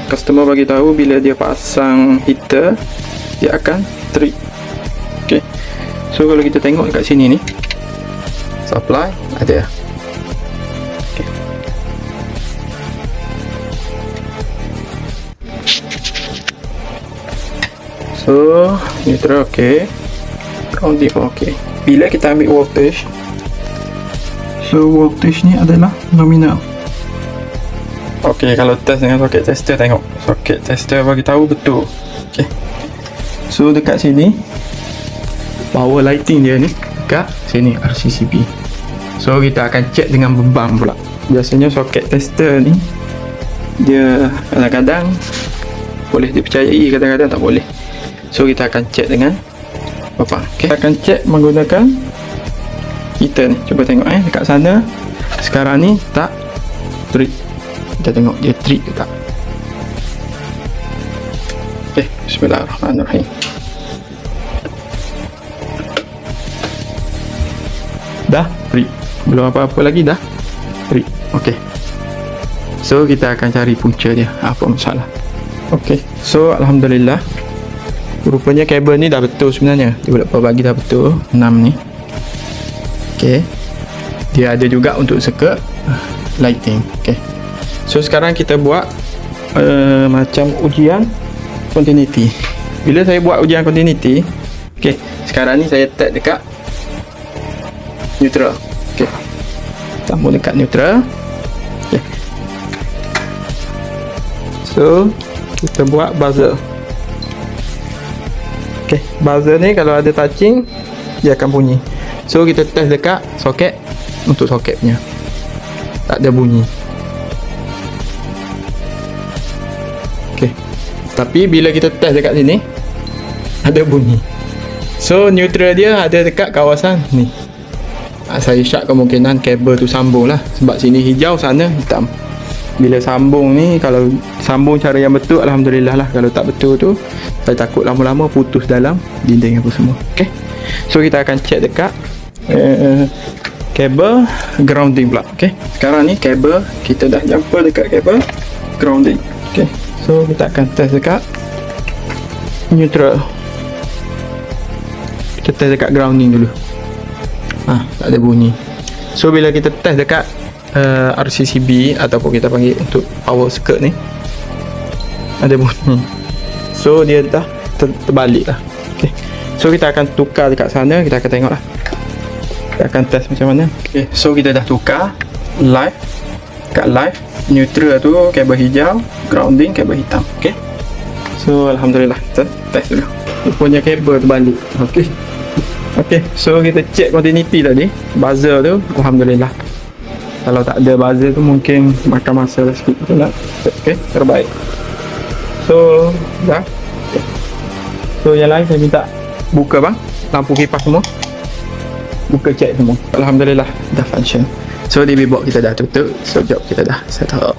customer bagi tahu bila dia pasang heater dia akan trip. Okey. So kalau kita tengok dekat sini ni, supply ada. Okey. So neutral okey. Grounding okey. Bila kita ambil voltage, so voltage ni adalah nominal. Okey, kalau test dengan socket tester, tengok socket tester bagi tahu betul. Okey. So dekat sini power lighting dia ni dekat sini RCCB. So kita akan check dengan beban pula. Biasanya socket tester ni dia kadang-kadang boleh dipercayai, kadang-kadang tak boleh. So kita akan check dengan beban. Okey, kita akan check menggunakan heater ni. Cuba tengok dekat sana. Sekarang ni tak trip. Kita tengok dia trip ke tak. Okey, bismillahirrahmanirrahim. Dah trip. Belum apa-apa lagi dah trip. Okey. So kita akan cari punca dia. Apa masalah. Okey. So alhamdulillah. Rupanya kabel ni dah betul sebenarnya. Developer bagi dah betul 6 ni. Okey. Dia ada juga untuk circuit lighting. Okey. So sekarang kita buat macam ujian continuity. Bila saya buat ujian continuity, okey, sekarang ni saya tag dekat neutral. Okey. Sambung dekat neutral. Okey. So kita buat buzzer. Okey, buzzer ni kalau ada touching dia akan bunyi. So kita test dekat soket, untuk soket punya tak ada bunyi. Okey. Tapi bila kita test dekat sini ada bunyi. So neutral dia ada dekat kawasan ni. Saya syak kemungkinan kabel tu sambung lah, sebab sini hijau, sana hitam. Bila sambung ni, kalau sambung cara yang betul alhamdulillah lah. Kalau tak betul tu saya takut lama-lama putus dalam dinding apa semua. Okey. So kita akan check dekat kabel grounding pula. Okey. Sekarang ni kabel kita dah jumper dekat kabel grounding. Okey. So kita akan test dekat neutral. Kita test dekat grounding dulu. Tak ada bunyi. So bila kita test dekat RCCB ataupun kita panggil untuk power circuit ni, ada bunyi. So dia dah terbalik lah. Okay. So kita akan tukar dekat sana. Kita akan tengok lah. Kita akan test macam mana. Okay. So kita dah tukar live. Kat live neutral tu kabel hijau, grounding kabel hitam. Okay. So alhamdulillah kita test dulu. Rupanya kabel terbalik. Okay. Okay. So kita check continuity tadi. Buzzer tu alhamdulillah. Kalau tak ada buzzer tu mungkin makan masa sikit. Betul tak? Okay. Terbaik. So dah. Okay. So yang lain saya minta buka bang lampu kipas semua. Buka check semua. Alhamdulillah dah function. So DB box kita dah tutup. So job kita dah settle.